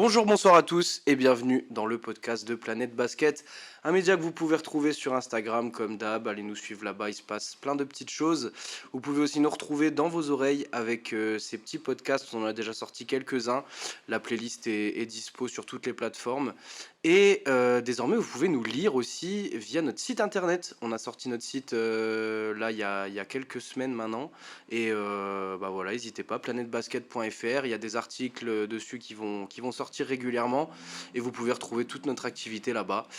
Bonjour, bonsoir à tous et bienvenue dans le podcast de Planète Basket, un média que vous pouvez retrouver sur Instagram comme d'hab. Allez nous suivre là-bas, il se passe plein de petites choses. Vous pouvez aussi nous retrouver dans vos oreilles avec ces petits podcasts, on en a déjà sorti quelques-uns. La playlist est dispo sur toutes les plateformes. Et désormais, vous pouvez nous lire aussi via notre site internet. On a sorti notre site là il y a quelques semaines maintenant. Et bah voilà, n'hésitez pas, planetebasket.fr, il y a des articles dessus qui vont sortir régulièrement et vous pouvez retrouver toute notre activité là-bas.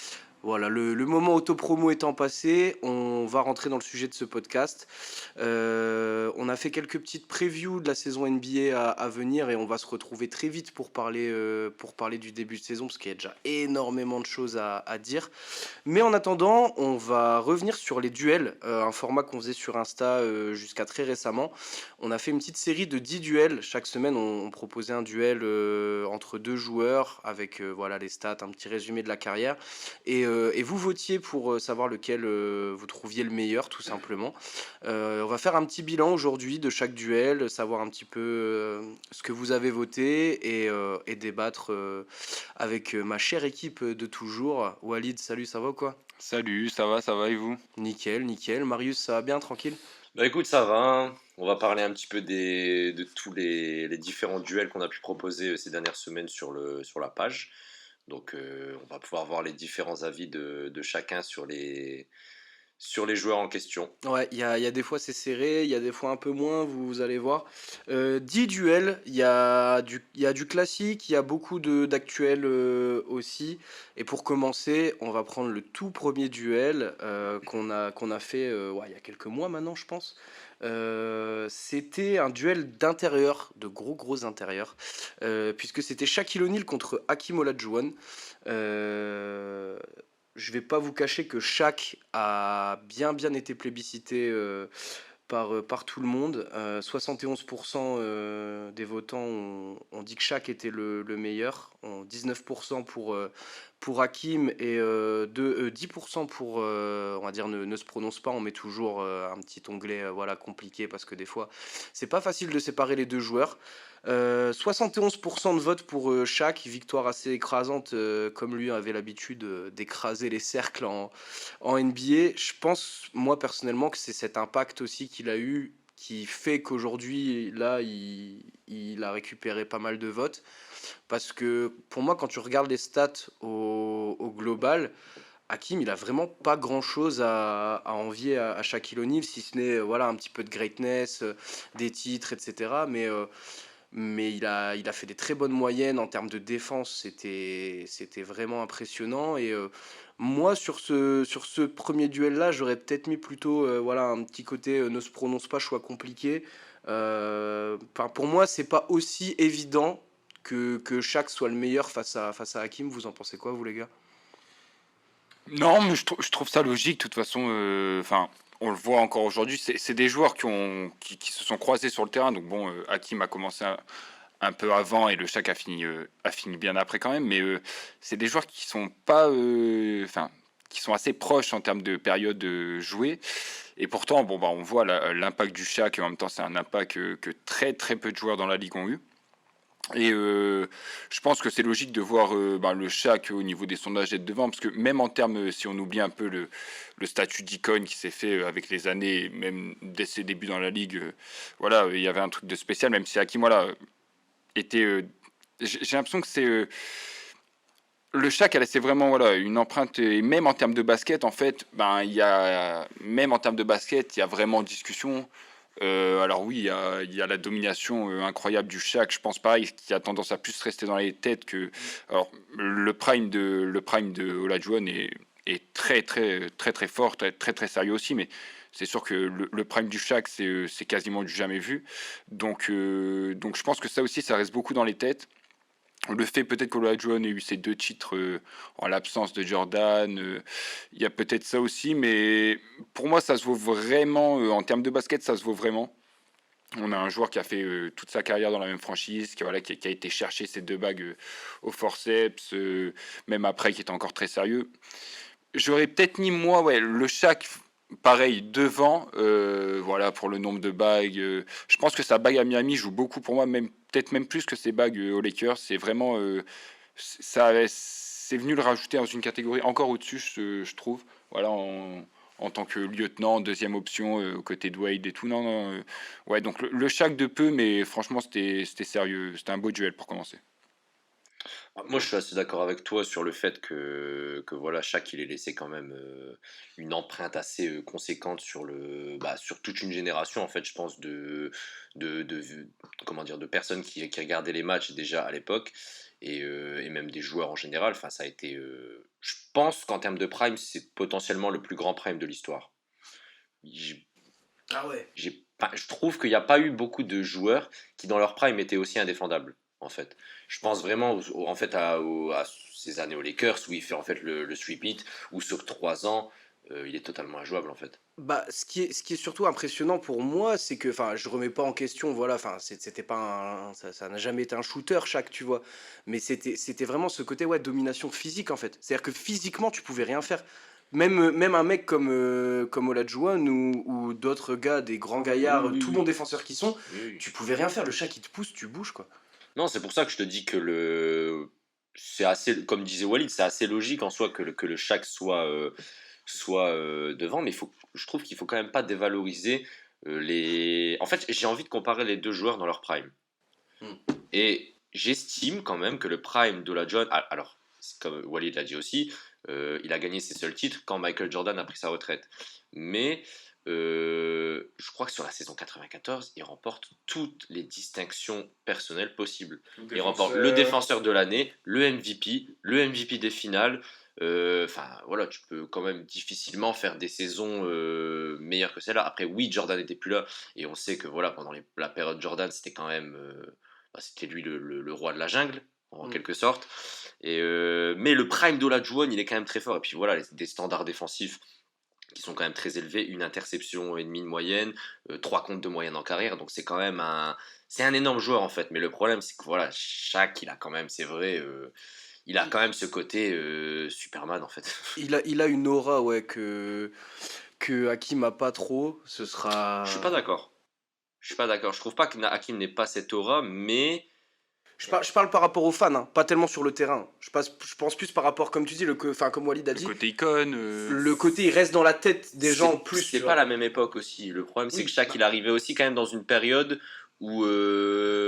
Voilà, le moment auto-promo étant passé, on va rentrer dans le sujet de ce podcast. On a fait quelques petites previews de la saison NBA à venir et on va se retrouver très vite pour parler du début de saison parce qu'il y a déjà énormément de choses à dire. Mais en attendant, on va revenir sur les duels, un format qu'on faisait sur Insta jusqu'à très récemment. On a fait une petite série de 10 duels. Chaque semaine, on proposait un duel entre deux joueurs avec voilà, les stats, un petit résumé de la carrière. Et vous votiez pour savoir lequel vous trouviez le meilleur, tout simplement. On va faire un petit bilan aujourd'hui de chaque duel, savoir un petit peu ce que vous avez voté et débattre avec ma chère équipe de toujours. Walid, salut, ça va ou quoi? Salut, ça va et vous? Nickel, nickel. Marius, ça va bien, tranquille? Bah écoute, ça va, hein. On va parler un petit peu de tous les différents duels qu'on a pu proposer ces dernières semaines sur la page. Donc on va pouvoir voir les différents avis de chacun sur les joueurs en question. Ouais, il y a des fois c'est serré, il y a des fois un peu moins, vous allez voir. 10 duels, il y a du classique, il y a beaucoup d'actuels aussi. Et pour commencer, on va prendre le tout premier duel qu'on a fait ouais, il y a quelques mois maintenant, je pense. C'était un duel d'intérieur, de gros intérieurs, puisque c'était Shaquille O'Neal contre Hakeem Olajuwon. Euh, je vais pas vous cacher que Shaq a bien été plébiscité par tout le monde. 71% des votants ont dit que Shaq était le meilleur, 19% pour Hakim et 10% pour, on va dire, ne se prononce pas. On met toujours un petit onglet voilà, compliqué parce que des fois, c'est pas facile de séparer les deux joueurs. 71% de vote pour Shaq, victoire assez écrasante, comme lui avait l'habitude d'écraser les cercles en NBA. Je pense, moi personnellement, que c'est cet impact aussi qu'il a eu qui fait qu'aujourd'hui, là, il a récupéré pas mal de votes. Parce que pour moi, quand tu regardes les stats au global, Hakim, il a vraiment pas grand-chose à envier à Shaquille O'Neal, si ce n'est voilà, un petit peu de greatness, des titres, etc. Mais il a fait des très bonnes moyennes en termes de défense, c'était vraiment impressionnant. Et moi, sur ce premier duel-là, j'aurais peut-être mis plutôt voilà, un petit côté ne se prononce pas, choix compliqué. Enfin, pour moi, c'est pas aussi évident que Shaq soit le meilleur face à Hakim. Vous en pensez quoi, vous, les gars? Non, mais je trouve ça logique. De toute façon, enfin, on le voit encore aujourd'hui. C'est des joueurs qui se sont croisés sur le terrain. Donc bon, Hakim a commencé un peu avant et le Shaq a fini bien après quand même. Mais c'est des joueurs qui sont pas, enfin, qui sont assez proches en termes de période jouée. Et pourtant, bon, bah, on voit l'impact du Shaq. Et en même temps, c'est un impact que très peu de joueurs dans la ligue ont eu. Et je pense que c'est logique de voir le Shaq au niveau des sondages être devant, parce que même en termes, si on oublie un peu le statut d'icône qui s'est fait avec les années, même dès ses débuts dans la ligue, voilà, il y avait un truc de spécial, même si Hakim, voilà, était. J'ai l'impression que c'est. Le Shaq a laissé vraiment voilà, une empreinte, et même en termes de basket, en fait, ben, même en termes de basket, il y a vraiment discussion. Alors oui, il y a la domination incroyable du Shaq. Je pense pareil, qui a tendance à plus rester dans les têtes que. Alors le prime de Olajuwon est très fort, très sérieux aussi, mais c'est sûr que le prime du Shaq c'est quasiment du jamais vu. Donc je pense que ça aussi ça reste beaucoup dans les têtes. Le fait peut-être qu'Olajuwon ait eu ces deux titres en l'absence de Jordan, il y a peut-être ça aussi, mais pour moi ça se vaut vraiment, en termes de basket ça se vaut vraiment. On a un joueur qui a fait toute sa carrière dans la même franchise, qui a été chercher ses deux bagues au forceps, même après qui était encore très sérieux. J'aurais peut-être mis moi, ouais, le Shaq pareil, devant, voilà, pour le nombre de bagues. Je pense que sa bague à Miami joue beaucoup pour moi, même peut-être même plus que ses bagues aux Lakers. C'est vraiment, c'est venu le rajouter dans une catégorie encore au-dessus, je trouve. Voilà, en tant que lieutenant, deuxième option, aux côtés de Wade et tout. Non, non, ouais, donc le Shaq de peu, mais franchement, c'était sérieux. C'était un beau duel pour commencer. Moi, je suis assez d'accord avec toi sur le fait que voilà, Shaq, il ait laissé quand même une empreinte assez conséquente sur sur toute une génération, en fait, je pense, de comment dire, de personnes qui regardaient les matchs déjà à l'époque et même des joueurs en général. Enfin, ça a été, je pense qu'en termes de prime, c'est potentiellement le plus grand prime de l'histoire. J- Ah ouais. je trouve qu'il n'y a pas eu beaucoup de joueurs qui, dans leur prime, étaient aussi indéfendables, en fait. Je pense vraiment, en fait, à ces années aux Lakers où il fait en fait le three-peat, où sur 3 ans, il est totalement injouable, en fait. Bah, ce qui est surtout impressionnant pour moi, c'est que, enfin, je remets pas en question, voilà, enfin, c'était pas ça n'a jamais été un shooter, chaque, tu vois, mais c'était vraiment ce côté, ouais, domination physique, en fait. C'est-à-dire que physiquement, tu pouvais rien faire. Même un mek comme Olajuwon ou d'autres gars, des grands Oui, gaillards, oui, tout bons oui. défenseurs qui sont, Oui, oui. tu pouvais rien faire. Le chat qui te pousse, tu bouges, quoi. Non, c'est pour ça que je te dis que c'est assez, comme disait Walid, c'est assez logique en soi que le Shaq soit devant, mais je trouve qu'il faut quand même pas dévaloriser les. En fait, j'ai envie de comparer les deux joueurs dans leur prime. Hmm. Et j'estime quand même que le prime d'Olajuwon, alors, comme Walid l'a dit aussi, il a gagné ses seuls titres quand Michael Jordan a pris sa retraite. Mais je crois que sur la saison 94, il remporte toutes les distinctions personnelles possibles. Il remporte le défenseur de l'année, le MVP, le MVP des finales. Enfin, voilà, tu peux quand même difficilement faire des saisons meilleures que celle-là. Après, oui, Jordan n'était plus là, et on sait que voilà, pendant la période Jordan, c'était quand même c'était lui le roi de la jungle, en Hmm. quelque sorte. Mais le prime d'Olajuwon, il est quand même très fort. Et puis voilà, des standards défensifs qui sont quand même très élevés, une interception et demie de moyenne, 3 comptes de moyenne en carrière, donc c'est un énorme joueur en fait. Mais le problème, c'est que voilà, Shaq, il a quand même, c'est vrai, il a Il, quand même ce côté Superman en fait. il a une aura, ouais, que Hakim a pas trop. Ce Je suis pas sera. d'accord. Je suis pas d'accord. Je trouve pas que Hakim n'ait pas cette aura, mais Je parle par rapport aux fans, hein, pas tellement sur le terrain. Je pense plus par rapport, comme tu dis, enfin, comme Walid a Le dit, côté icône, le côté il reste dans la tête des gens plus, c'est tu pas vois. la même époque aussi. Le problème, c'est que Oui, Shaq, bah, il arrivait aussi quand même dans une période où.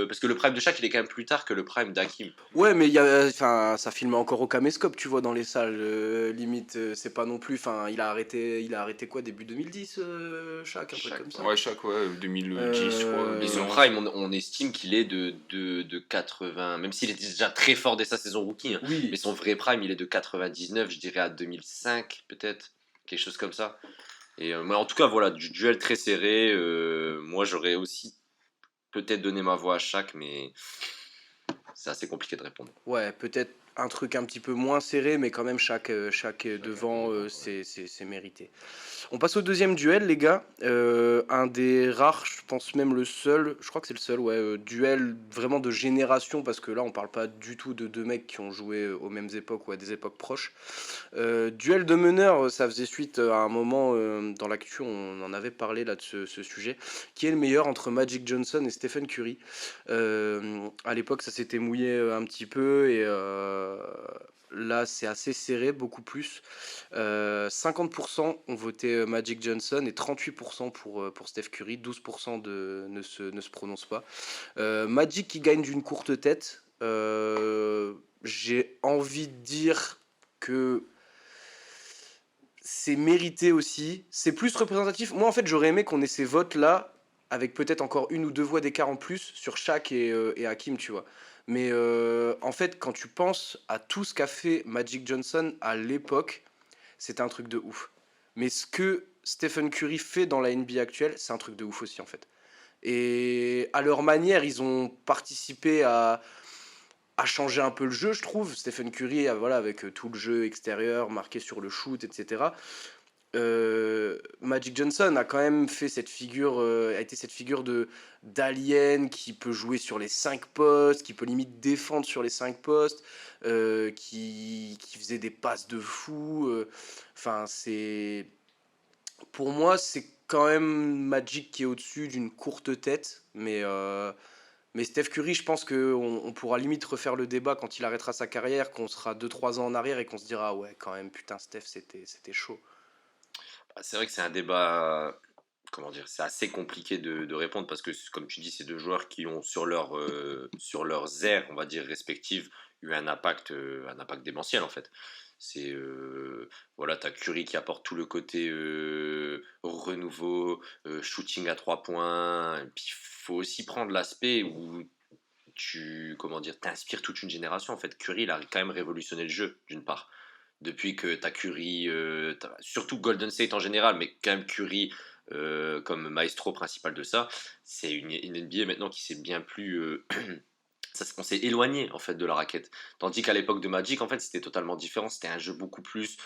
Parce que le prime de Shaq, il est quand même plus tard que le prime d'Hakim. ouais, mais enfin, ça filmait encore au caméscope, tu vois, dans les salles. Limite, c'est pas non plus. Enfin, il a arrêté quoi, début 2010, chaque, un truc Shaq, comme ça. ouais. ouais, chaque, ouais, 2010, je crois, Et son 2010. 2011. prime, on estime qu'il est de 80, même s'il était déjà très fort dès sa saison rookie, hein, mais Oui. son vrai prime, il est de 99, je dirais à 2005, peut-être, quelque chose comme ça. Mais en tout cas, voilà, du duel très serré. Moi, j'aurais aussi peut-être donné ma voix à Shaq, mais c'est assez compliqué de répondre. Ouais, peut-être un truc un petit peu moins serré, mais quand même chaque Shaq un peu devant, devant, ouais. c'est mérité. On passe au deuxième duel, les gars. Un des rares, je pense même le seul, je crois que c'est le seul, ouais, duel vraiment de génération, parce que là, on parle pas du tout de deux mecs qui ont joué aux mêmes époques ou à des époques proches. Duel de meneurs, ça faisait suite à un moment dans l'actu, on en avait parlé là de ce sujet. Qui est le meilleur entre Magic Johnson et Stephen Curry? À l'époque, ça s'était mouillé un petit peu et là, c'est assez serré, beaucoup plus. 50% ont voté Magic Johnson et 38% pour Steph Curry. 12% ne se prononcent pas. Magic qui gagne d'une courte tête. J'ai envie de dire que c'est mérité aussi. C'est plus représentatif. Moi, en fait, j'aurais aimé qu'on ait ces votes-là, avec peut-être encore une ou deux voix d'écart en plus sur Shaq et Hakim, tu vois. Mais en fait, quand tu penses à tout ce qu'a fait Magic Johnson à l'époque, c'était un truc de ouf. Mais ce que Stephen Curry fait dans la NBA actuelle, c'est un truc de ouf aussi, en fait. Et à leur manière, ils ont participé à changer un peu le jeu, je trouve. Stephen Curry, voilà, avec tout le jeu extérieur, marqué sur le shoot, etc. Magic Johnson a quand même fait cette figure, a été cette figure de d'alien qui peut jouer sur les 5 postes, qui peut limite défendre sur les 5 postes, qui faisait des passes de fou. Enfin, Pour moi, c'est quand même Magic qui est au-dessus d'une courte tête, mais Steph Curry, je pense qu'on pourra limite refaire le débat quand il arrêtera sa carrière, qu'on sera 2 3 ans en arrière et qu'on se dira, ah ouais, quand même, putain, Steph, c'était chaud. Bah, c'est vrai que c'est un débat, comment dire, c'est assez compliqué de répondre parce que, comme tu dis, c'est deux joueurs qui ont sur leurs aires, on va dire, respectives, eu un impact démentiel en fait. C'est voilà, t'as Curry qui apporte tout le côté renouveau, shooting à 3 points. Et puis il faut aussi prendre l'aspect où comment dire, t'inspires toute une génération en fait. Curry, il a quand même révolutionné le jeu d'une part. Depuis que t'as Curry, surtout Golden State en général, mais quand même Curry comme maestro principal de ça, c'est une NBA maintenant qui s'est bien plus on s'est éloigné en fait de la raquette. Tandis qu'à l'époque de Magic, en fait, c'était totalement différent. C'était un jeu beaucoup plus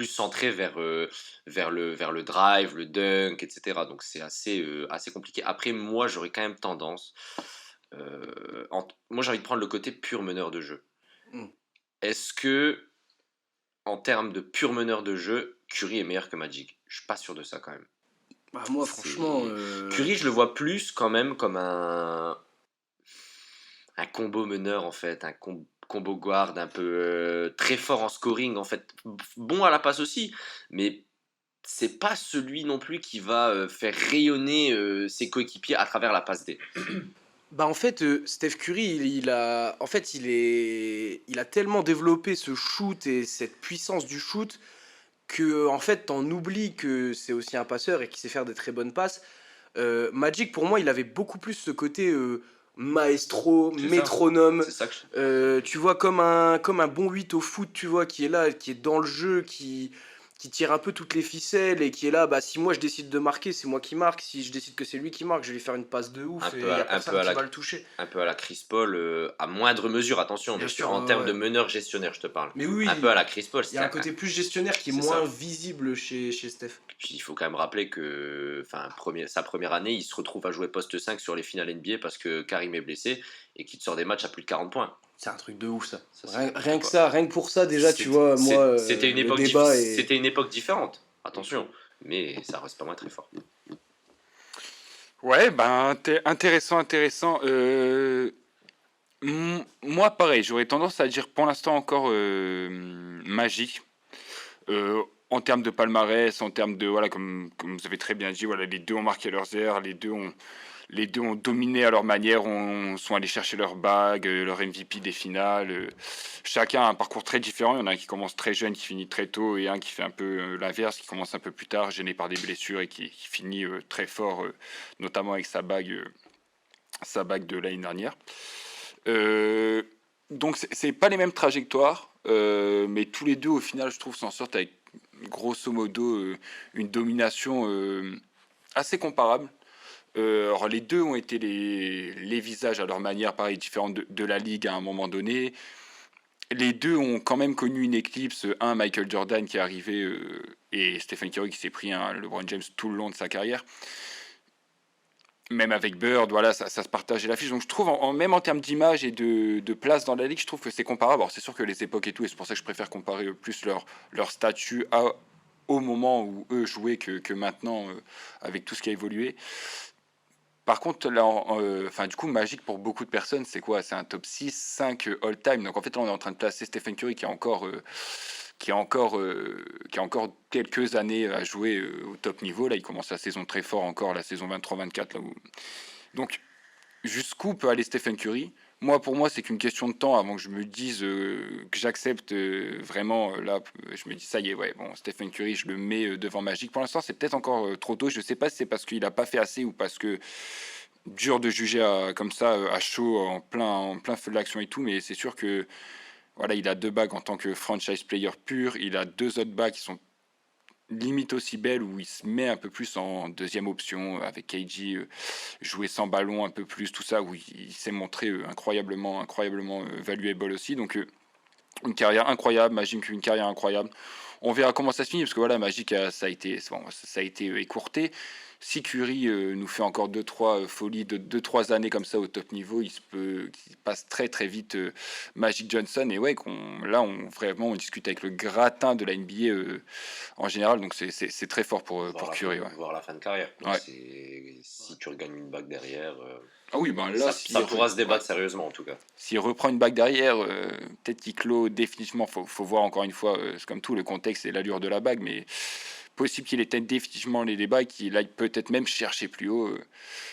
centré vers le drive, le dunk, etc. Donc c'est assez compliqué. Après, moi, j'aurais quand même tendance. Moi, j'ai envie de prendre le côté pur meneur de jeu. Hmm. Est-ce que, en termes de pur meneur de jeu, Curry est meilleur que Magic? Je suis pas sûr de ça quand même. Bah, moi, franchement, C'est Curry, je le vois plus quand même comme un combo meneur en fait, combo guard un peu très fort en scoring en fait, bon à la passe aussi, mais c'est pas celui non plus qui va faire rayonner ses coéquipiers à travers la passe D. bah en fait, Steph Curry, en fait, il a tellement développé ce shoot et cette puissance du shoot que en fait, t'en oublies que c'est aussi un passeur et qu'il sait faire des très bonnes passes. Magic, pour moi, il avait beaucoup plus ce côté maestro, C'est ça, métronome. c'est ça que Tu vois, comme un bon 8 au foot, tu vois, qui est là, qui est dans le jeu, qui tire un peu toutes les ficelles et qui est là, bah si moi je décide de marquer, c'est moi qui marque. Si je décide que c'est lui qui marque, je vais lui faire une passe de un ouf et peu il n'y a un peu personne qui va le toucher. un peu à la Chris Paul, à moindre mesure, attention, Bien mais sûr, en ouais, termes de ouais. meneur gestionnaire, je te parle. Mais oui, Un peu à oui, la Chris Paul, il y a un côté plus gestionnaire qui est c'est moins ça. visible chez Steph. Puis il faut quand même rappeler que sa première année, il se retrouve à jouer poste 5 sur les finales NBA parce que Karim est blessé et qu'il te sort des matchs à plus de 40 points. C'est un truc de ouf ça. Ça, c'est Rien, n'importe rien que quoi. ça, rien que pour ça, déjà, tu vois, moi, le débat est. C'était une époque différente, attention, mais ça reste pas moins très fort. Ouais, ben intéressant, intéressant. Moi, pareil, j'aurais tendance à dire pour l'instant encore Magic. Euh, En termes de palmarès, en termes de voilà, comme vous avez très bien dit, voilà, les deux ont marqué leurs airs, les deux ont dominé à leur manière, sont allés chercher leur bague, leur MVP des finales. Chacun a un parcours très différent. Il y en a un qui commence très jeune, qui finit très tôt, et un qui fait un peu l'inverse, qui commence un peu plus tard, gêné par des blessures et qui finit très fort, notamment avec sa bague de l'année dernière. Euh, donc c'est pas les mêmes trajectoires, mais tous les deux au final je trouve s'en sortent avec grosso modo une domination assez comparable. Alors les deux ont été les visages à leur manière, pareil, différente de la ligue à un moment donné. Les deux ont quand même connu une éclipse. Un, Michael Jordan qui est arrivé et Stephen Curry qui s'est pris un LeBron James tout le long de sa carrière. Même avec Bird, voilà, ça se partageait l'affiche. Donc je trouve, même en termes d'image et de place dans la ligue, je trouve que c'est comparable. Alors c'est sûr que les époques et tout, et c'est pour ça que je préfère comparer plus leur statut au moment où eux jouaient que maintenant, avec tout ce qui a évolué. Par contre, là, enfin, du coup, Magic pour beaucoup de personnes, c'est quoi? C'est un top 6, 5 all-time. Donc en fait, là, on est en train de placer Stephen Curry qui a encore quelques années à jouer au top niveau. Là, il commence la saison très fort encore, la saison 23-24. Là où... Donc, jusqu'où peut aller Stephen Curry? Moi, pour moi, c'est qu'une question de temps avant que je me dise que j'accepte vraiment. Là, je me dis, ça y est, ouais, bon, Stephen Curry, je le mets devant Magic. Pour l'instant, c'est peut-être encore trop tôt. Je sais pas si c'est parce qu'il n'a pas fait assez ou parce que dur de juger comme ça, à chaud, en plein feu de l'action et tout. Mais c'est sûr que voilà, il a deux bagues en tant que franchise player pur. Il a deux autres bagues qui sont limite aussi belles où il se met un peu plus en deuxième option avec KG, jouer sans ballon un peu plus, tout ça, où il s'est montré incroyablement valuable aussi. Donc une carrière incroyable, Magic une carrière incroyable. On verra comment ça se finit parce que voilà, Magic ça a été écourté. si Curry nous fait encore 2-3 folies de 2-3 années comme ça au top niveau, qu'il passe très très vite Magic Johnson. Et ouais, là, vraiment, on discute avec le gratin de la NBA en général. Donc, c'est très fort pour Curry. Ouais. Voir la fin de carrière. Donc, Ouais. si tu regagnes une bague derrière, Ah oui, ben là, ça pourra se débattre sérieusement en tout cas. s'il reprend une bague derrière, peut-être qu'il clôt définitivement. Faut voir encore une fois, c'est comme tout, le contexte et l'allure de la bague, mais possible qu'il éteigne définitivement les débats, qu'il aille peut-être même chercher plus haut,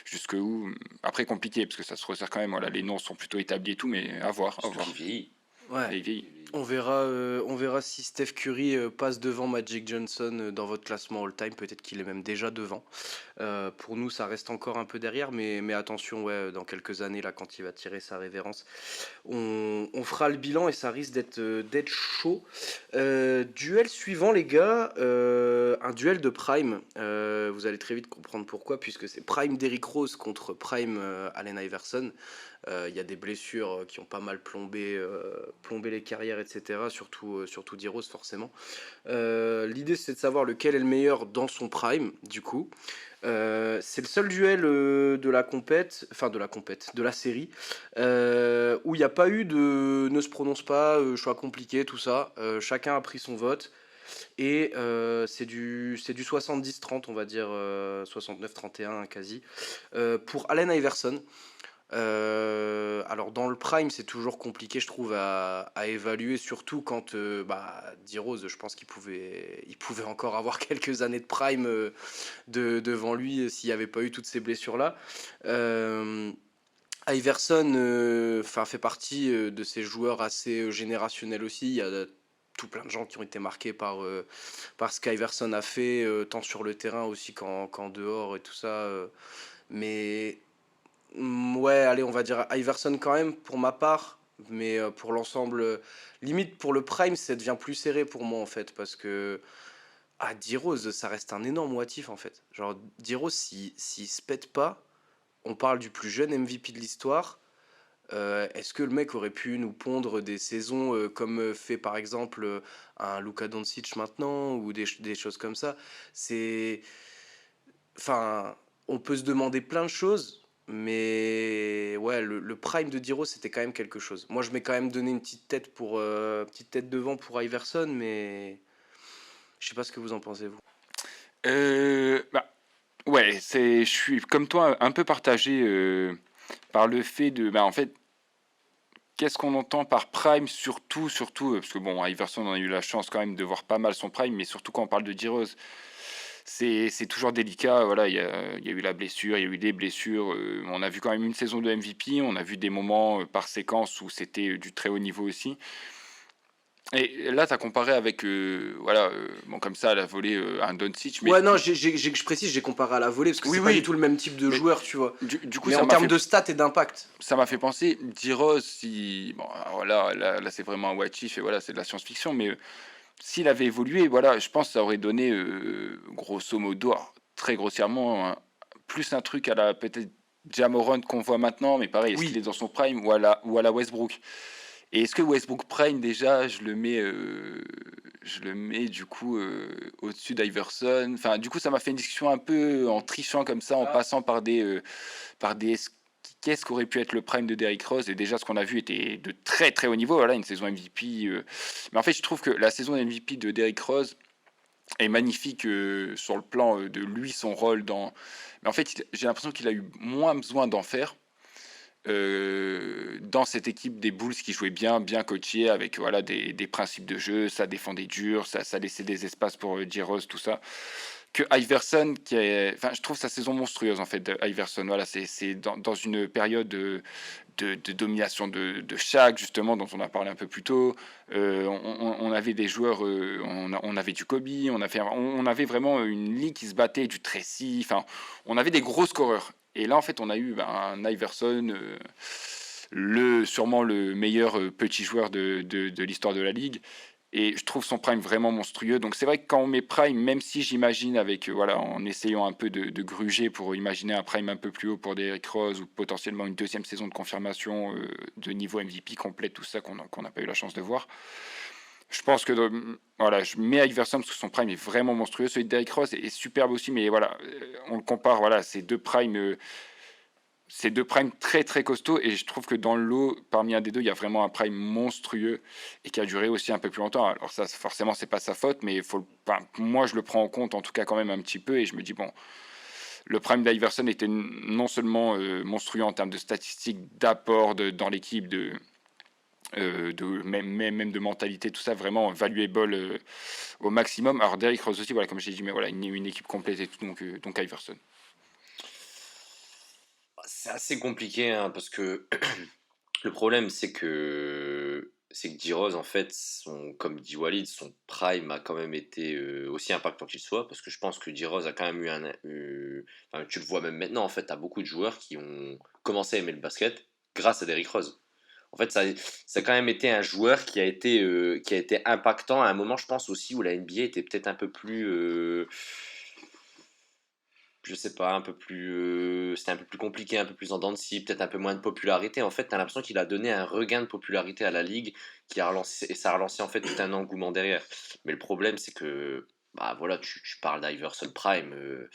jusque où. Après, compliqué, parce que ça se resserre quand même. Voilà, les noms sont plutôt établis et tout, mais à voir. Surtout qu'il vieillit. Ouais. Et il vieillit. On verra si Steph Curry passe devant Magic Johnson dans votre classement all-time. Peut-être qu'il est même déjà devant. Pour nous, ça reste encore un peu derrière, mais attention, ouais, dans quelques années, là, quand il va tirer sa révérence, on fera le bilan et ça risque d'être chaud. Duel suivant, les gars, un duel de Prime. Vous allez très vite comprendre pourquoi, puisque c'est Prime Derrick Rose contre Prime Allen Iverson. Il y a des blessures qui ont pas mal plombé les carrières, etc. Surtout D-Rose, forcément. L'idée, c'est de savoir lequel est le meilleur dans son prime, du coup. C'est le seul duel de la compète, de la série, où il n'y a pas eu de ne se prononce pas, choix compliqué, tout ça. Chacun a pris son vote. Et c'est du 70-30, on va dire 69-31 quasi, pour Allen Iverson. Alors dans le prime, c'est toujours compliqué, je trouve, à évaluer, surtout quand D-Rose, je pense il pouvait encore avoir quelques années de prime devant lui s'il n'y avait pas eu toutes ces blessures-là. Iverson fait partie de ces joueurs assez générationnels aussi. Il y a tout plein de gens qui ont été marqués par ce qu'Iverson a fait, tant sur le terrain aussi qu'en dehors et tout ça. Mais ouais, allez, on va dire Iverson quand même pour ma part, mais pour l'ensemble, limite pour le prime, ça devient plus serré pour moi en fait, parce que D-Rose, ça reste un énorme motif en fait. Genre D-Rose, s'il se pète pas, on parle du plus jeune MVP de l'histoire. Est-ce que le mec aurait pu nous pondre des saisons comme fait par exemple un Luka Doncic maintenant ou des choses comme ça? C'est Enfin, on peut se demander plein de choses, mais ouais, le prime de Diro, c'était quand même quelque chose. Moi, je m'ai quand même donné une petite tête devant pour Iverson, mais je sais pas ce que vous en pensez, vous. Bah, ouais, je suis comme toi un peu partagé par le fait de. Bah, en fait, qu'est-ce qu'on entend par prime, surtout, parce que bon, Iverson, on a eu la chance quand même de voir pas mal son prime, mais surtout quand on parle de D-Rose, c'est toujours délicat. Voilà, il y a eu la blessure, il y a eu des blessures. On a vu quand même une saison de MVP, on a vu des moments par séquence où c'était du très haut niveau aussi. Et là, tu as comparé avec, voilà, bon, comme ça, la volée, un Doncic, mais Ouais, non, je précise, j'ai comparé à la volée, parce que oui, c'est pas du oui, tout le même type de mais joueur, tu vois. du coup, Mais en termes de stats et d'impact. ça m'a fait penser, D-Rose, si, bon, alors là, c'est vraiment un what if, et voilà, c'est de la science-fiction, mais s'il avait évolué, voilà, je pense que ça aurait donné, grosso modo, alors, très grossièrement, plus un truc à la peut-être Ja Morant qu'on voit maintenant, mais pareil, est-ce qu'il est Oui, dans son prime ou à la Westbrook? Et est-ce que Westbrook prime déjà, je le mets du coup au-dessus d'Iverson. Enfin, du coup, ça m'a fait une discussion un peu en trichant comme ça, en passant par des qu'est-ce qu'aurait pu être le prime de Derrick Rose. Et déjà, ce qu'on a vu était de très très haut niveau. Voilà, une saison MVP. Mais en fait, je trouve que la saison MVP de Derrick Rose est magnifique sur le plan de lui, son rôle dans. Mais en fait, j'ai l'impression qu'il a eu moins besoin d'en faire dans cette équipe des Bulls qui jouait bien, bien coaché, avec voilà, des principes de jeu, ça défendait dur, ça laissait des espaces pour J-Rose, tout ça. Que Iverson, enfin, je trouve sa saison monstrueuse en fait, de Iverson. Voilà, c'est dans une période de domination de Shaq, justement, dont on a parlé un peu plus tôt. On avait des joueurs, on avait du Kobe, on avait vraiment une ligue qui se battait, du Tracy, enfin, on avait des gros scoreurs. Et là, en fait, on a eu un Iverson, sûrement le meilleur petit joueur de l'histoire de la ligue. Et je trouve son prime vraiment monstrueux. Donc c'est vrai que quand on met prime, même si j'imagine avec, voilà, en essayant un peu de gruger pour imaginer un prime un peu plus haut pour Derrick Rose ou potentiellement une deuxième saison de confirmation de niveau MVP complète, tout ça qu'on n'a pas eu la chance de voir. Je pense que voilà, je mets Iverson parce que son prime est vraiment monstrueux. Celui de Derrick Rose est superbe aussi, mais voilà, on le compare, voilà, ces deux primes très très costauds. Et je trouve que dans le lot, parmi un des deux, il y a vraiment un prime monstrueux et qui a duré aussi un peu plus longtemps. Alors ça, forcément, c'est pas sa faute, mais enfin, moi, je le prends en compte en tout cas quand même un petit peu et je me dis bon. Le prime d'Iverson était non seulement monstrueux en termes de statistiques, d'apport dans l'équipe, même de mentalité, tout ça, vraiment valuable au maximum. Alors Derrick Rose aussi, voilà, comme je l'ai dit, mais voilà, une équipe complète et tout, donc Iverson. C'est assez compliqué, hein, parce que le problème, c'est que D-Rose, en fait, comme dit Walid, son prime a quand même été aussi impactant qu'il soit, parce que je pense que D-Rose a quand même enfin, tu le vois même maintenant, en fait, t'as beaucoup de joueurs qui ont commencé à aimer le basket grâce à Derrick Rose. En fait, ça a quand même été un joueur qui a été impactant à un moment, je pense aussi, où la NBA était peut-être un peu plus, je sais pas, un peu plus, c'était un peu plus compliqué, un peu plus en dents de scie, peut-être un peu moins de popularité. En fait, t'as l'impression qu'il a donné un regain de popularité à la ligue, qui a relancé, et ça a relancé en fait tout un engouement derrière. Mais le problème, c'est que, bah voilà, tu parles d'Iverson Prime.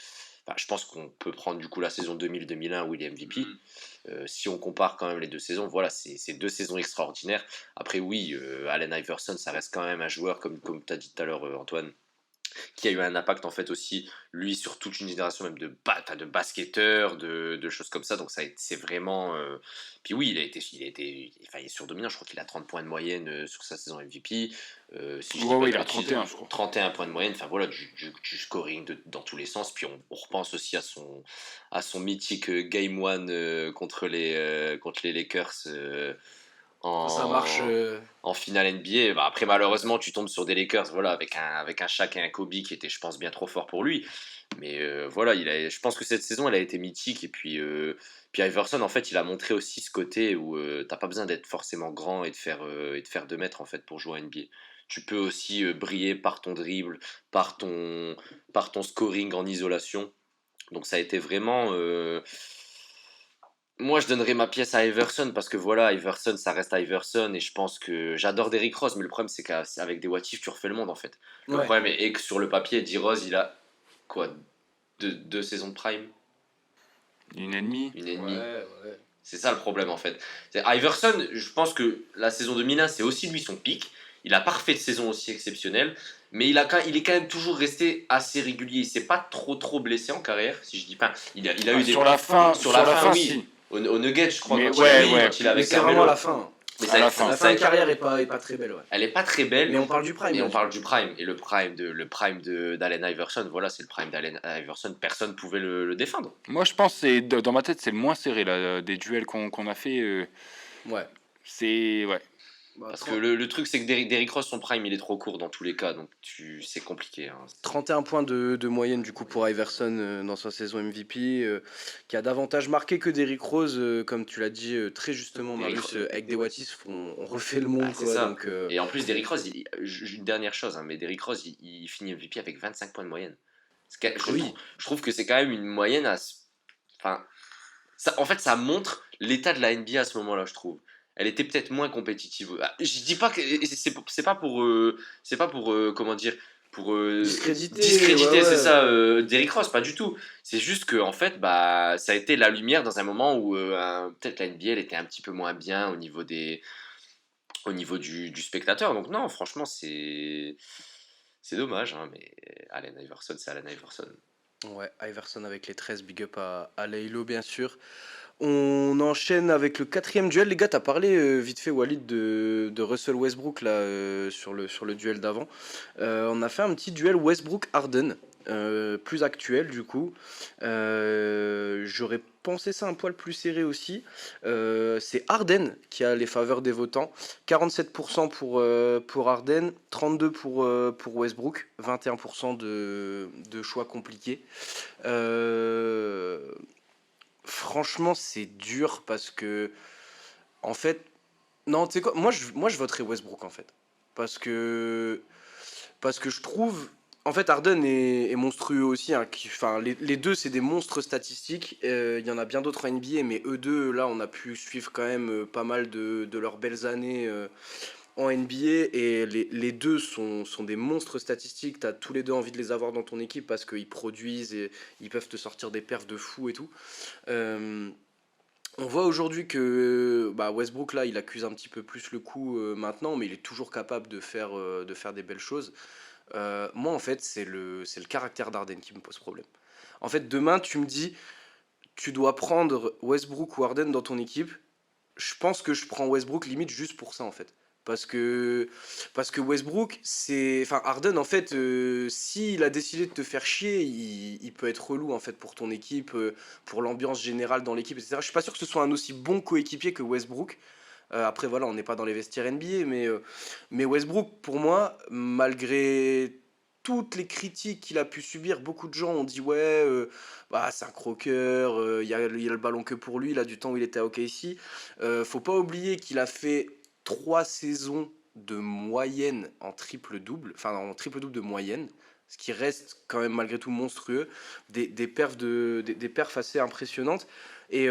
Enfin, je pense qu'on peut prendre du coup la saison 2000-2001 où il est MVP. Si on compare quand même les deux saisons, voilà, c'est deux saisons extraordinaires. Après, oui, Allen Iverson, ça reste quand même un joueur, comme tu as dit tout à l'heure, Antoine, qui a eu un impact en fait aussi, lui, sur toute une génération même enfin, de basketteurs, de choses comme ça. Donc c'est vraiment. Puis oui, enfin, il est surdominant. Je crois qu'il a 30 points de moyenne sur sa saison MVP. Si je dis Ouais, pas ouais, de il a bêtises, 31, je crois. 31 points de moyenne. Enfin voilà, du scoring dans tous les sens. Puis on repense aussi à son mythique Game 1 contre les Lakers. Ça marche. En finale NBA. Bah, après, malheureusement, tu tombes sur des Lakers, voilà, avec un Shaq et un Kobe qui étaient, je pense, bien trop forts pour lui. Mais voilà, je pense que cette saison, elle a été mythique. Et puis Iverson, en fait, il a montré aussi ce côté où t'as pas besoin d'être forcément grand et de faire 2 mètres, en fait, pour jouer à NBA. Tu peux aussi briller par ton dribble, par ton scoring en isolation. Donc ça a été vraiment. Moi, je donnerais ma pièce à Iverson parce que voilà, Iverson, ça reste Iverson et je pense que j'adore Derrick Rose, mais le problème, c'est qu'avec des what if, tu refais le monde en fait. Le Ouais. problème est que sur le papier, D-Rose, il a quoi, deux saisons de prime, Une ennemie. une et demie. Ouais, ouais. C'est ça le problème en fait. Iverson, je pense que la saison 2001, c'est aussi lui son pic. Il a pas refait de saison aussi exceptionnelle, mais il est quand même toujours resté assez régulier. Il s'est pas trop blessé en carrière, si je dis pas. Il a eu des Sur la fin, sur la fin, oui. si. Au Nuggets, je crois, Mais quand ouais, oui, ouais. quand il est Mais avec c'est vraiment Carmelo. la fin. Mais À la fin. La fin de carrière est pas très belle, ouais. elle est pas très belle. Mais on parle du prime. Et là, on du parle coup. du prime. Et d'Allen Iverson, voilà, c'est le prime d'Allen Iverson. Personne pouvait le défendre. Moi, je pense que dans ma tête, c'est le moins serré là, des duels qu'on a fait. Ouais. C'est ouais. Bah, Parce que le truc, c'est que Derrick Rose, son prime, il est trop court dans tous les cas. Donc c'est compliqué, hein. 31 points de moyenne du coup pour Iverson dans sa saison MVP, qui a davantage marqué que Derrick Rose, comme tu l'as dit très justement, Derrick Marius, Rose. avec des what if, on refait le Bah, monde c'est quoi. ça. Donc, Et en plus, Derrick Rose, une dernière chose, hein, mais Derrick Rose, il finit MVP avec 25 points de moyenne. oui, Je trouve que c'est quand même une moyenne enfin, en fait, ça montre l'état de la NBA à ce moment-là, je trouve. Elle était peut-être moins compétitive. Ah, je dis pas que c'est pas pour comment dire, pour ouais, discréditer, c'est ouais. ça, Derrick Rose, pas du tout. C'est juste que en fait, bah, ça a été la lumière dans un moment où peut-être la NBA elle était un petit peu moins bien au niveau du spectateur. Donc non, franchement, c'est dommage, hein, mais Allen Iverson, c'est Allen Iverson. Ouais, Iverson avec les 13, big up à Laylo bien sûr. On enchaîne avec le quatrième duel. Les gars, t'as parlé vite fait, Walid, de Russell Westbrook là, sur le duel d'avant. On a fait un petit duel Westbrook-Harden, plus actuel du coup. J'aurais pensé ça un poil plus serré aussi. C'est Harden qui a les faveurs des votants. 47% pour Harden, 32% pour Westbrook, 21% de choix compliqués. Euh, Franchement, c'est dur parce que, en fait, non, tu sais quoi, moi je voterais Westbrook en fait. Parce que, parce que je trouve, en fait, Harden est monstrueux aussi, hein, enfin, les deux, c'est des monstres statistiques. Il y en a bien d'autres en NBA, mais eux deux, là, on a pu suivre quand même pas mal de leurs belles années en NBA et les deux sont des monstres statistiques. Tu as tous les deux envie de les avoir dans ton équipe parce qu'ils produisent et ils peuvent te sortir des perfs de fou et tout. Euh, on voit aujourd'hui que bah, Westbrook, là, il accuse un petit peu plus le coup maintenant, mais il est toujours capable de faire des belles choses. Moi, en fait, c'est le caractère d'Arden qui me pose problème. En fait, demain, tu me dis, tu dois prendre Westbrook ou Harden dans ton équipe. Je pense que je prends Westbrook limite juste pour ça en fait. Parce que, parce que Westbrook, c'est. Enfin, Harden, en fait, s'il a décidé de te faire chier, il peut être relou en fait pour ton équipe, pour l'ambiance générale dans l'équipe, etc. Je suis pas sûr que ce soit un aussi bon coéquipier que Westbrook. Après, voilà, on n'est pas dans les vestiaires NBA, mais Westbrook, pour moi, malgré toutes les critiques qu'il a pu subir, beaucoup de gens ont dit ouais, bah, c'est un croqueur, il y a le ballon que pour lui, il a du temps où il était à OKC. Faut pas oublier qu'il a fait 3 saisons de moyenne en triple-double, enfin en triple-double de moyenne, ce qui reste quand même malgré tout monstrueux, des perfs assez impressionnantes. Et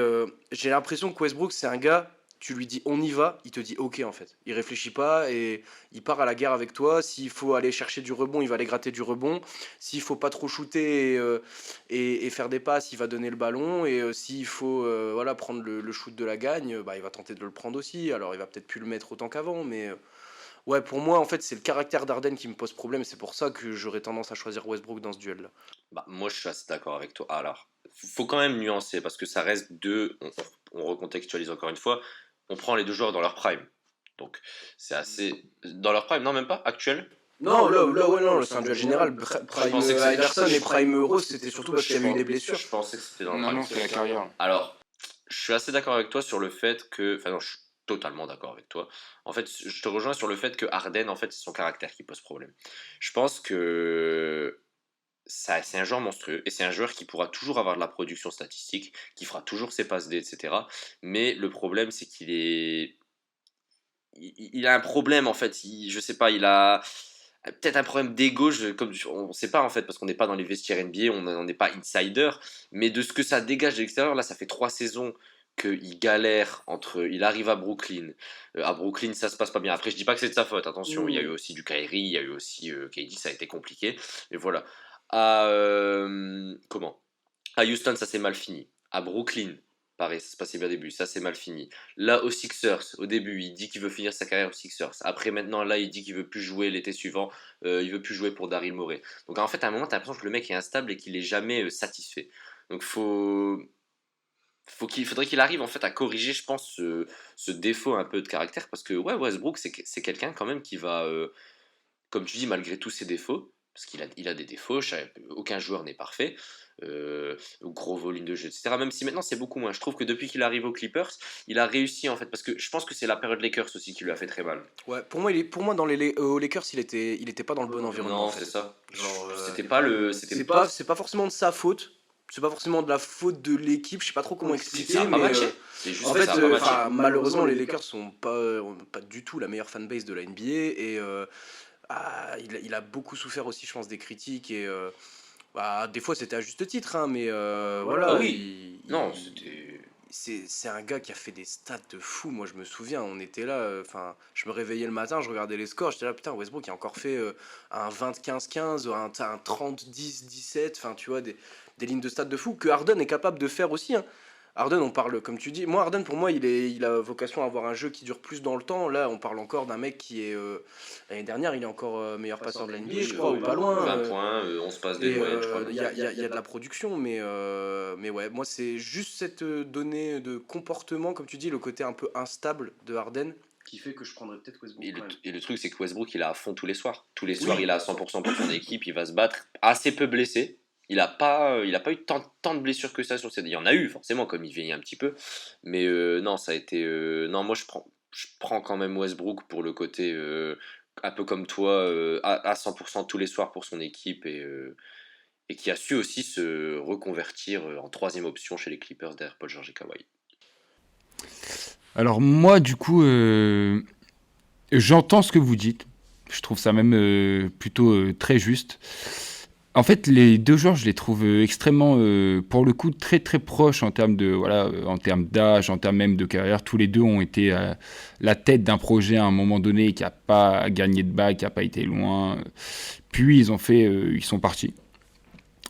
j'ai l'impression que Westbrook, c'est un gars, tu lui dis on y va, il te dit ok en fait. Il réfléchit pas et il part à la guerre avec toi. S'il faut aller chercher du rebond, il va aller gratter du rebond. S'il faut pas trop shooter et faire des passes, il va donner le ballon. Et s'il faut voilà, prendre le shoot de la gagne, bah, il va tenter de le prendre aussi. Alors il va peut-être plus le mettre autant qu'avant, mais ouais, pour moi en fait c'est le caractère d'Arden qui me pose problème. C'est pour ça que j'aurais tendance à choisir Westbrook dans ce duel-là. Bah, moi, je suis assez d'accord avec toi. Alors, faut quand même nuancer parce que ça reste deux. On recontextualise encore une fois. On prend les deux joueurs dans leur prime. Donc, c'est assez. Dans leur prime, non, même pas actuel. Non, là, ouais, non, c'est un duel général. Je Prime pensais que c'était. Iverson et Prime Rose, c'était surtout parce qu'il y avait eu des blessures. Je pensais que c'était dans le Non, prime. non, c'est la carrière. Alors, je suis assez d'accord avec toi sur le fait que. Enfin, non, je suis totalement d'accord avec toi. En fait, je te rejoins sur le fait que Harden, en fait, c'est son caractère qui pose problème. Je pense que c'est un joueur monstrueux et c'est un joueur qui pourra toujours avoir de la production statistique, qui fera toujours ses passes D, etc. Mais le problème, c'est qu'il a un problème en fait. Je sais pas, il a peut-être un problème d'ego, on ne sait pas en fait, parce qu'on n'est pas dans les vestiaires NBA, on n'est pas insider. Mais de ce que ça dégage de l'extérieur, là, ça fait 3 saisons qu'il galère il arrive à Brooklyn. À Brooklyn, ça se passe pas bien. Après, je dis pas que c'est de sa faute. Attention, il y a eu aussi du Kyrie, il y a eu aussi KD, ça a été compliqué. Mais voilà. Comment? À Houston, ça s'est mal fini. À Brooklyn, pareil, ça se passait bien au début, ça c'est mal fini. Là, aux Sixers, au début, il dit qu'il veut finir sa carrière aux Sixers. Après, maintenant, là, il dit qu'il veut plus jouer l'été suivant. Il veut plus jouer pour Daryl Morey. Donc, en fait, à un moment, t'as l'impression que le mec est instable et qu'il est jamais satisfait. Donc, faudrait qu'il arrive en fait à corriger, je pense, ce défaut un peu de caractère. Parce que, ouais, Westbrook, c'est quelqu'un quand même qui va, comme tu dis, malgré tous ses défauts, parce qu'il a des défauts, aucun joueur n'est parfait, gros volume de jeu, etc. Même si maintenant c'est beaucoup moins. Je trouve que depuis qu'il arrive aux Clippers, il a réussi en fait, parce que je pense que c'est la période Lakers aussi qui lui a fait très mal. Ouais, pour moi dans aux Lakers, il était pas dans le bon environnement en Non, c'est fait. ça. Genre, C'était pas le. C'était c'est pas forcément de sa faute. C'est pas forcément de la faute de l'équipe. Je sais pas trop comment expliquer, ça a pas mais matché. C'est juste en que fait, ça a pas matché. malheureusement, les Lakers sont pas du tout la meilleure fanbase de la NBA et il a beaucoup souffert aussi, je pense, des critiques et bah, des fois c'était à juste titre, hein, mais Ah voilà, oui. Non, c'était. c'est un gars qui a fait des stats de fou. Moi, je me souviens, on était là. Enfin, je me réveillais le matin, je regardais les scores. J'étais là, putain, Westbrook a encore fait un 20-15-15, un 30-10-17. Enfin, tu vois, des lignes de stats de fou que Harden est capable de faire aussi, hein. Harden, on parle, comme tu dis. Moi, Harden, pour moi, il a vocation à avoir un jeu qui dure plus dans le temps. Là, on parle encore d'un mec qui est. L'année dernière, il est encore meilleur passeur de la NBA, je crois, ou pas loin. 20 points, 11 passes des Et moyennes, je crois. il y a de la production, mais ouais, moi c'est juste cette donnée de comportement, comme tu dis, le côté un peu instable de Harden, qui fait que je prendrais peut-être Westbrook Et le, quand même. et le truc, c'est que Westbrook, il est à fond tous les soirs. Tous les soirs, Oui. il est à 100% pour son équipe, il va se battre. Assez peu blessé. Il a pas eu tant de blessures que ça sur cette. Il y en a eu, forcément, comme il vieillit un petit peu. Mais non, ça a été. Non, moi, je prends quand même Westbrook pour le côté un peu comme toi, à 100% tous les soirs pour son équipe et qui a su aussi se reconvertir en troisième option chez les Clippers derrière Paul George et Kawhi. Alors moi, du coup, j'entends ce que vous dites. Je trouve ça même plutôt très juste. En fait, les deux joueurs, je les trouve extrêmement, pour le coup, très très proches en termes de, voilà, en termes d'âge, en termes même de carrière. Tous les deux ont été à la tête d'un projet à un moment donné qui n'a pas gagné de bague, qui n'a pas été loin. Puis ils sont partis.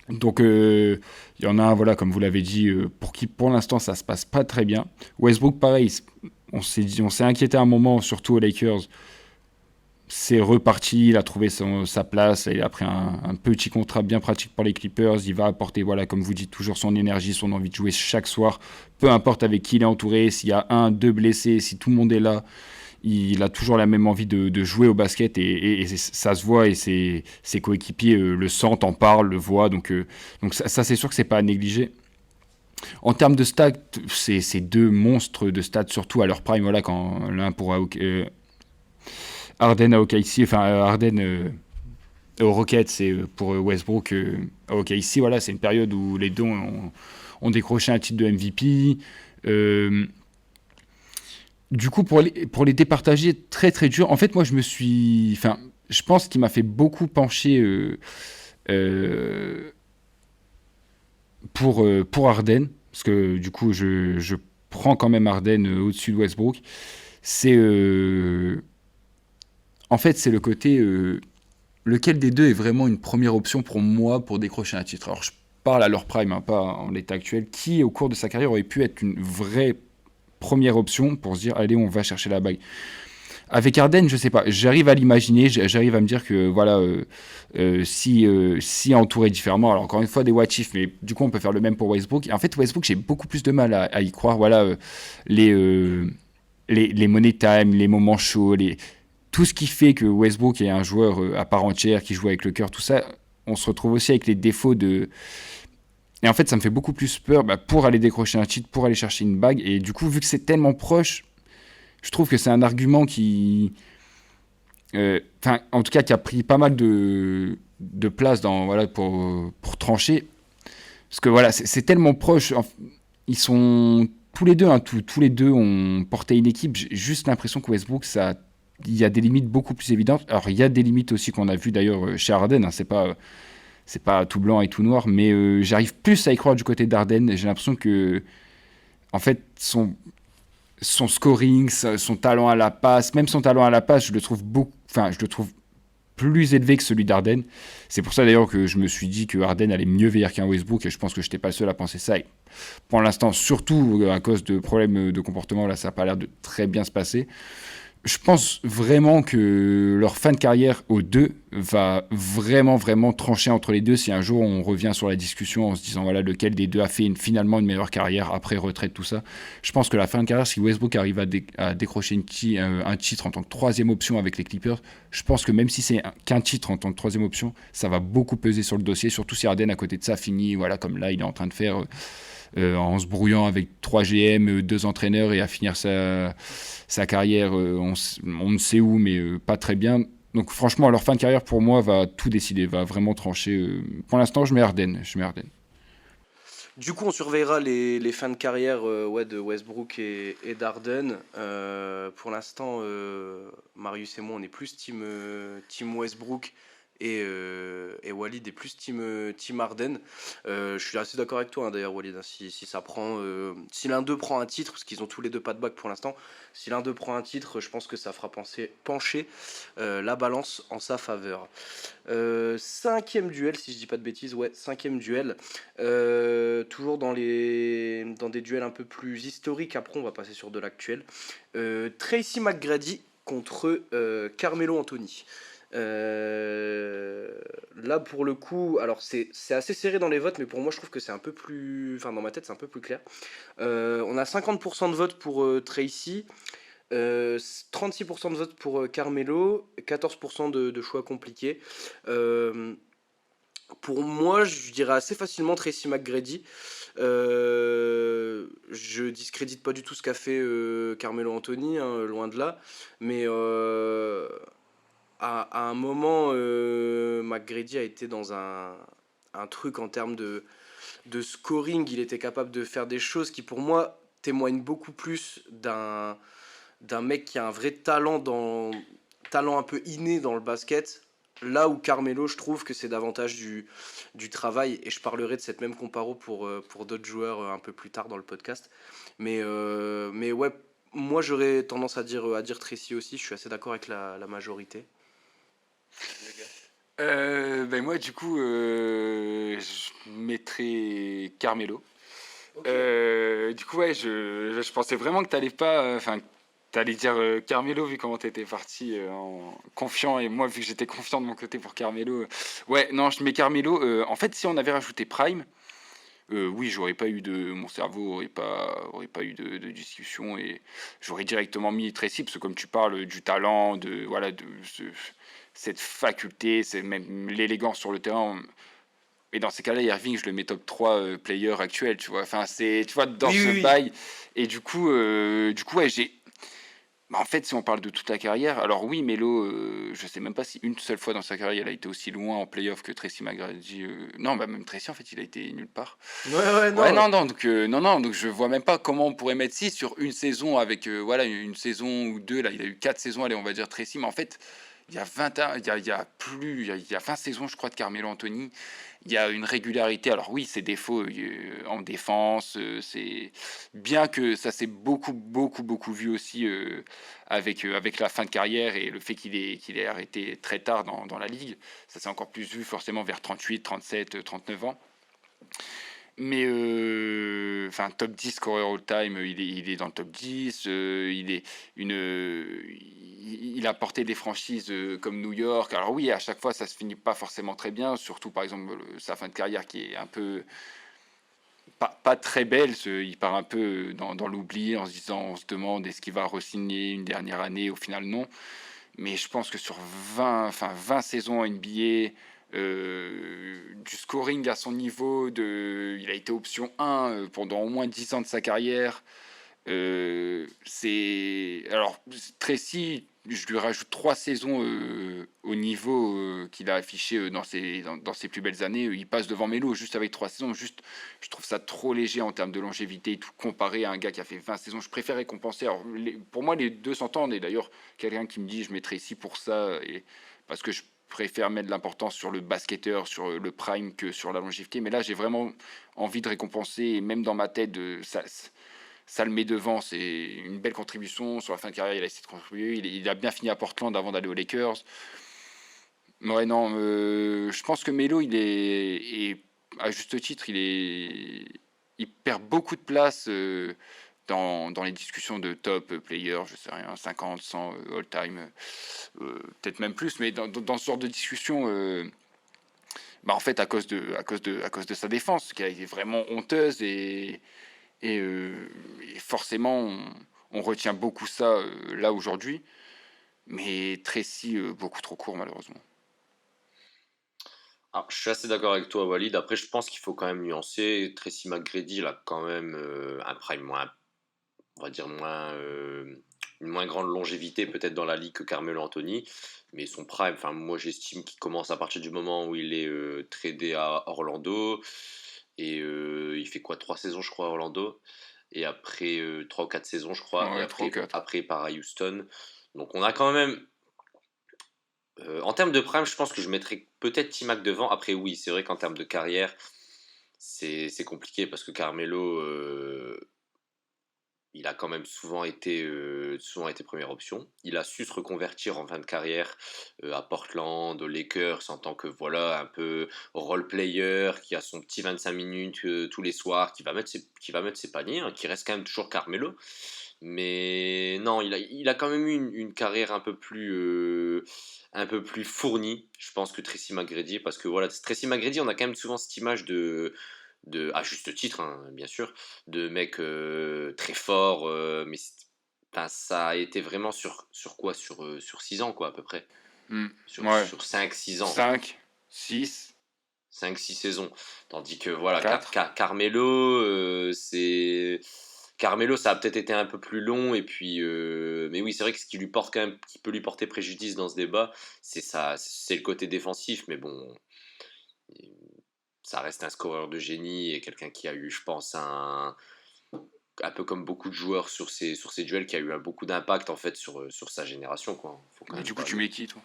Donc il y en a un, voilà, comme vous l'avez dit, pour qui pour l'instant ça se passe pas très bien. Westbrook, pareil, on s'est inquiété un moment, surtout aux Lakers. C'est reparti, il a trouvé sa place, il a pris un petit contrat bien pratique pour les Clippers, il va apporter, voilà, comme vous dites, toujours son énergie, son envie de jouer chaque soir, peu importe avec qui il est entouré, s'il y a un, deux blessés, si tout le monde est là, il a toujours la même envie de jouer au basket et ça se voit et ses coéquipiers le sentent, en parlent, le voient, donc ça c'est sûr que c'est pas à négliger. En termes de stats, c'est deux monstres de stats, surtout à leur prime, voilà, quand l'un pour Harden à OKC, enfin Harden aux Rockets, c'est pour Westbrook à OKC, voilà, c'est une période où les deux ont décroché un titre de MVP. Euh, du coup, pour les départager, très très dur. En fait, moi, enfin, je pense qu'il m'a fait beaucoup pencher euh, pour Harden, parce que du coup, je prends quand même Harden au-dessus de Westbrook. C'est En fait, c'est le côté lequel des deux est vraiment une première option pour moi pour décrocher un titre. Alors, je parle à leur prime, hein, pas en l'état actuel. Qui, au cours de sa carrière, aurait pu être une vraie première option pour se dire, allez, on va chercher la bague. Avec Harden, je sais pas, j'arrive à l'imaginer, j'arrive à me dire que voilà, si entouré différemment, alors encore une fois des what if, mais du coup on peut faire le même pour Westbrook. Et en fait, Westbrook, j'ai beaucoup plus de mal à y croire. Voilà, les, euh, les money time, les moments chauds, tout ce qui fait que Westbrook est un joueur à part entière, qui joue avec le cœur, tout ça, on se retrouve aussi avec les défauts de. Et en fait, ça me fait beaucoup plus peur pour aller décrocher un titre, pour aller chercher une bague. Et du coup, vu que c'est tellement proche, je trouve que c'est un argument qui. Enfin, en tout cas, qui a pris pas mal de place voilà, pour trancher. Parce que voilà, c'est tellement proche. Ils sont tous les deux, hein, tous les deux ont porté une équipe. J'ai juste l'impression que Westbrook, il y a des limites beaucoup plus évidentes. Alors, il y a des limites aussi qu'on a vu d'ailleurs chez Harden. Hein, c'est pas tout blanc et tout noir, mais j'arrive plus à y croire du côté d'Harden. J'ai l'impression que, en fait, son scoring, son talent à la passe, même son talent à la passe, je le trouve plus élevé que celui d'Harden. C'est pour ça d'ailleurs que je me suis dit que Harden allait mieux vieillir qu'un Westbrook et je pense que je n'étais pas le seul à penser ça. Et pour l'instant, surtout à cause de problèmes de comportement, là ça n'a pas l'air de très bien se passer. Je pense vraiment que leur fin de carrière aux deux va vraiment, vraiment trancher entre les deux si un jour on revient sur la discussion en se disant voilà lequel des deux a fait finalement une meilleure carrière après retraite, tout ça. Je pense que la fin de carrière, si Westbrook arrive à décrocher un titre en tant que troisième option avec les Clippers, je pense que même si c'est qu'un titre en tant que troisième option, ça va beaucoup peser sur le dossier, surtout si Harden à côté de ça finit voilà, comme là il est en train de faire. En se brouillant avec 3 GM, 2 entraîneurs et à finir sa carrière, on ne sait où, mais pas très bien. Donc franchement, leur fin de carrière, pour moi, va tout décider, va vraiment trancher. Pour l'instant, je mets Harden. Du coup, on surveillera les fins de carrière ouais, de Westbrook et d'Harden. Pour l'instant, Marius et moi, on est plus team Westbrook et Walid est plus team Harden. Je suis assez d'accord avec toi, hein, d'ailleurs, Walid, hein, si ça prend, si l'un d'eux prend un titre, parce qu'ils ont tous les deux pas de bac pour l'instant, si l'un d'eux prend un titre, je pense que ça fera pencher la balance en sa faveur. Cinquième duel, si je dis pas de bêtises, ouais, cinquième duel. Toujours dans des duels un peu plus historiques. Après, on va passer sur de l'actuel. Tracy McGrady contre Carmelo Anthony. Là, pour le coup, alors c'est assez serré dans les votes, mais pour moi, je trouve que c'est un peu plus. Enfin, dans ma tête, c'est un peu plus clair. On a 50% de votes pour Tracy. 36% de votes pour Carmelo, 14% de choix compliqués. Pour moi, je dirais assez facilement Tracy McGrady. Je discrédite pas du tout ce qu'a fait Carmelo Anthony, hein, loin de là. Mais à un moment, McGrady a été dans un truc en termes de scoring. Il était capable de faire des choses qui, pour moi, témoignent beaucoup plus d'un mec qui a un vrai talent un peu inné dans le basket Là où Carmelo, je trouve que c'est davantage du travail, et je parlerai de cette même comparo pour d'autres joueurs un peu plus tard dans le podcast. Mais ouais, moi j'aurais tendance à dire Tracy aussi, je suis assez d'accord avec la majorité. Les gars. Ben moi, du coup, je mettrais Carmelo. Ok. Du coup, ouais, je pensais vraiment que t'allais pas, enfin, t'allais dire Carmelo vu comment t'étais parti en confiant et moi vu que j'étais confiant de mon côté pour Carmelo. Ouais, non, je mets Carmelo. En fait, si on avait rajouté Prime, oui, j'aurais pas eu de, mon cerveau aurait pas eu de discussion et j'aurais directement mis Tracy parce que comme tu parles du talent, de voilà, cette faculté, c'est même l'élégance sur le terrain. Et dans ces cas-là, Irving, je le mets top 3 player actuel, tu vois. Enfin, c'est, tu vois, dans Oui, ce oui, oui. bail. Et du coup, ouais, j'ai. Bah, en fait, si on parle de toute la carrière, alors oui, Melo, je sais même pas si une seule fois dans sa carrière, il a été aussi loin en playoff que Tracy McGrady. Non, bah même Tracy, en fait, il a été nulle part. Ouais, ouais, Ouais, non. non, non, donc, non, non, donc je vois même pas comment on pourrait mettre 6 sur une saison avec, voilà, une saison ou deux. Là, il a eu 4 saisons, allez, on va dire Tracy, mais en fait, il y a 20 ans, il y a plus, il y a 20 saisons, je crois, de Carmelo Anthony. Il y a une régularité. Alors oui, ses défauts en défense, c'est bien que ça s'est beaucoup, beaucoup, beaucoup vu aussi avec la fin de carrière et le fait qu'il ait arrêté très tard dans la ligue. Ça s'est encore plus vu forcément vers 38, 37, 39 ans. Mais enfin, top 10 scoreur all-time, il est dans le top 10. Il a porté des franchises comme New York. Alors oui, à chaque fois, ça se finit pas forcément très bien. Surtout, par exemple, sa fin de carrière qui est un peu pas très belle. Il part un peu dans l'oubli en se disant, on se demande est-ce qu'il va re-signer une dernière année. Au final, non. Mais je pense que sur 20 saisons NBA, du scoring à son niveau, il a été option 1 pendant au moins 10 ans de sa carrière. Alors, Tracy, je lui rajoute 3 saisons au niveau qu'il a affiché dans ses plus belles années. Il passe devant Melo juste avec 3 saisons. Juste, je trouve ça trop léger en termes de longévité, tout comparé à un gars qui a fait 20 saisons. Je préfère récompenser. Alors, pour moi, les deux s'entendent. Et d'ailleurs, quelqu'un qui me dit je mettrais ici pour ça, parce que je préfère mettre de l'importance sur le basketteur, sur le prime que sur la longévité. Mais là, j'ai vraiment envie de récompenser. Et même dans ma tête, ça le met devant. C'est une belle contribution. Sur la fin de carrière, il a essayé de contribuer. Il a bien fini à Portland avant d'aller aux Lakers. Ouais, non, je pense que Melo, et à juste titre, il perd beaucoup de place dans les discussions de top player, je sais rien, 50, 100 all-time, peut-être même plus, mais dans ce genre de discussion, bah en fait, à cause de sa défense, qui a été vraiment honteuse et forcément, on retient beaucoup ça là aujourd'hui, mais Tracy, beaucoup trop court malheureusement. Ah, je suis assez d'accord avec toi, Walid. Après, je pense qu'il faut quand même nuancer. Tracy McGrady, il a quand même un prime moins, on va dire une moins grande longévité peut-être dans la ligue que Carmelo Anthony. Mais son prime, enfin, moi j'estime qu'il commence à partir du moment où il est tradé à Orlando. Et il fait quoi, 3 saisons, je crois, à Orlando. Et après, 3 ou 4 saisons, je crois. Et Ouais, 3 ou après, 4. après il part à Houston. Donc on a quand même. En termes de prime, je pense que je mettrais peut-être T-Mac devant. Après, oui, c'est vrai qu'en termes de carrière, c'est compliqué parce que Carmelo, il a quand même souvent été première option. Il a su se reconvertir en fin de carrière à Portland, aux Lakers, en tant que voilà un peu role player qui a son petit 25 minutes tous les soirs, qui va mettre ses paniers, hein, qui reste quand même toujours Carmelo. Mais non, il a quand même eu une carrière un peu plus fournie, je pense, que Tracy McGrady, parce que voilà, Tracy McGrady, on a quand même souvent cette image à juste titre, hein, bien sûr, de mec très fort, mais enfin, ça a été vraiment sur quoi? Sur 6 ans, quoi, à peu près. Hmm, Sur, ouais, sur 5 6 ans. 5 6 5 6 saisons. Tandis que voilà, 4. Carmelo, Carmelo, ça a peut-être été un peu plus long, et puis, mais oui, c'est vrai que ce qui lui porte quand même, qui peut lui porter préjudice dans ce débat, c'est le côté défensif, mais bon, ça reste un scoreur de génie et quelqu'un qui a eu, je pense, un peu comme beaucoup de joueurs sur ces duels, qui a eu beaucoup d'impact en fait sur sa génération, quoi. Faut quand Mais même du coup, pas tu le. mets qui, toi?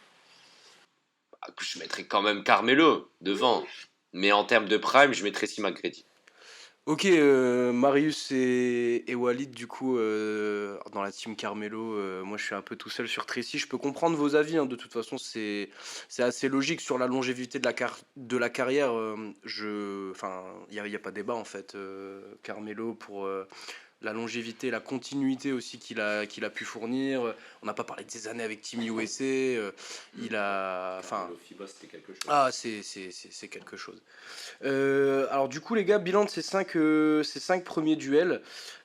je mettrais quand même Carmelo devant. Mais en termes de prime, je mettrais Tracy McGrady. Ok, Marius et Walid, du coup, dans la team Carmelo, moi je suis un peu tout seul sur Tracy. Je peux comprendre vos avis, hein, de toute façon, c'est assez logique sur la longévité de la carrière. Enfin, y a pas débat en fait. Carmelo pour la longévité, la continuité aussi qu'il a pu fournir. On n'a pas parlé de ses années avec Team USA. Il a. Enfin. Carmelo FIBA, c'était quelque chose. Ah, c'est quelque chose. Alors du coup les gars, bilan de ces cinq premiers duels.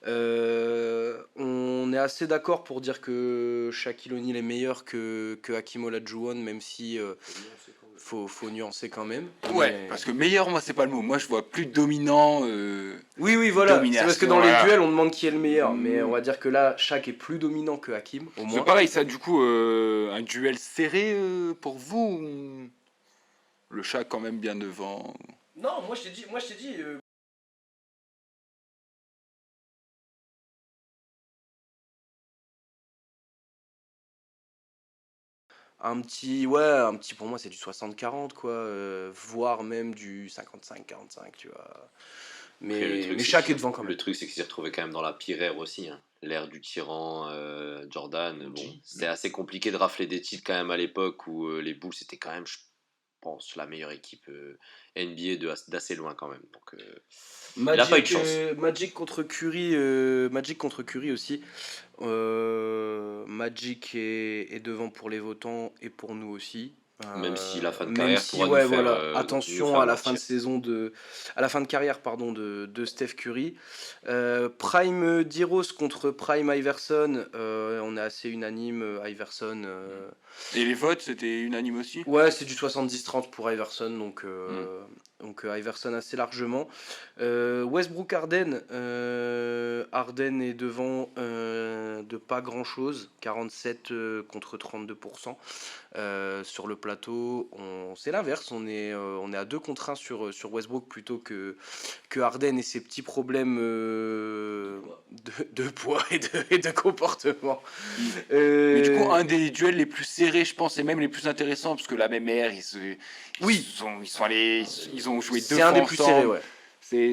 On est assez d'accord pour dire que Shaquille O'Neal est meilleur que Hakeem Olajuwon, même si faut nuancer quand même. Ouais, Mais- parce que meilleur, moi, c'est pas le mot. Moi, je vois plus dominant. Oui, voilà. C'est parce que dans Domination, les voilà. duels, on demande qui est le meilleur. Mais Mm. on va dire que là, Shaq est plus dominant que Hakeem, au C'est moins. pareil, ça, du coup, un duel serré pour vous ou le chat quand même bien devant. Non, moi je t'ai dit. Un petit pour moi c'est du 60-40 quoi, voire même du 55-45, tu vois. Après, Mais Shaq est devant quand même. Le truc, c'est qu'il s'est retrouvé quand même dans la pire ère aussi. Hein. L'ère du tyran, Jordan. Bon, c'était assez compliqué de rafler des titres quand même à l'époque où les Bulls étaient quand même, je pense, la meilleure équipe NBA d'assez loin quand même. Donc, il n'a pas eu de chance. Magic contre Curry aussi. Magic est devant pour les votants et pour nous aussi. Même si la fin de Même carrière si, pourra ouais, nous faire, voilà, nous attention faire à la fin de mentir. à la fin de carrière, pardon, de Steph Curry. Prime D-Rose contre Prime Iverson, on est assez unanime, Iverson. Et les votes, c'était unanime aussi. Ouais, c'est du 70-30 pour Iverson, donc Iverson assez largement. Westbrook Harden, Harden est devant de pas grand chose, 47 contre 32%. Sur le plateau, c'est l'inverse, on est à 2 contre 1 sur Westbrook plutôt que Harden et ses petits problèmes de poids et de comportement. Mais du coup, Euh, un des duels les plus serrés, je pense, et même les plus intéressants, parce que la même ère, Oui. ils sont allés, ils ont joué deux c'est fois un des plus serrés, ensemble. ouais.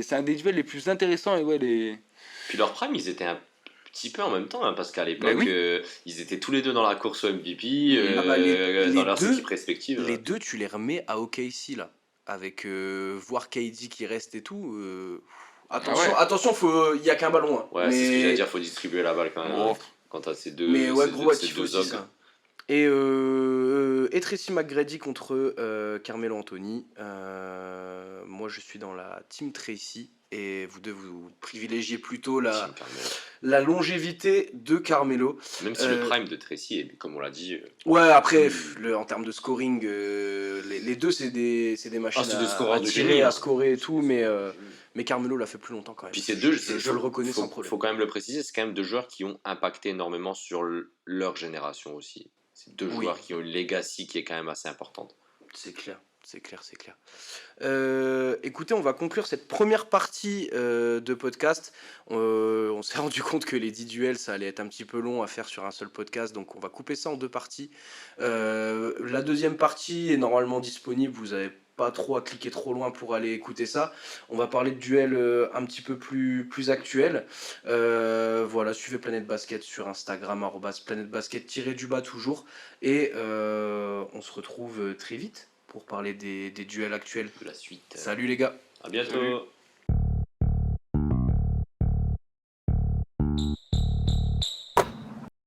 C'est un des duels les plus intéressants et ouais, les. Puis leur prime, ils étaient un petit peu en même temps, hein, parce qu'à Mais l'époque, oui. ils étaient tous les deux dans la course au MVP, Ah bah, dans leurs équipes respectives. les deux, tu les remets à OKC là, avec voir KD qui reste et tout. Attention, ouais. attention, il y a qu'un ballon. Hein. Ouais, c'est ce que j'allais dire, faut distribuer la balle quand même. Bon, Quand t'as ces Mais ouais, ces gros deux, actif ces deux aussi ogres. ça. Et Tracy McGrady contre Carmelo Anthony. Moi, je suis dans la team Tracy. Et vous deux, vous privilégiez plutôt Team Carmelo. la longévité de Carmelo. Même si le prime de Tracy, est, comme on l'a dit. Ouais, après, en termes de scoring, les deux, c'est des machines c'est des scoreurs à de tirer, génie, à hein. scorer et tout, mais Carmelo l'a fait plus longtemps quand même. Puis ces deux, je le reconnais sans problème. Faut quand même le préciser, c'est quand même deux joueurs qui ont impacté énormément sur leur génération aussi. C'est deux Oui. joueurs qui ont une legacy qui est quand même assez importante. C'est clair. Écoutez, on va conclure cette première partie de podcast. On s'est rendu compte que les 10 duels, ça allait être un petit peu long à faire sur un seul podcast, donc on va couper ça en 2 parties. La deuxième partie est normalement disponible, vous n'avez pas trop à cliquer trop loin pour aller écouter ça. On va parler de duels un petit peu plus actuels. Voilà, suivez Planète Basket sur Instagram, Planète Basket-du-bas toujours. Et on se retrouve très vite pour parler des duels actuels. De la suite. Salut les gars. À bientôt. Salut.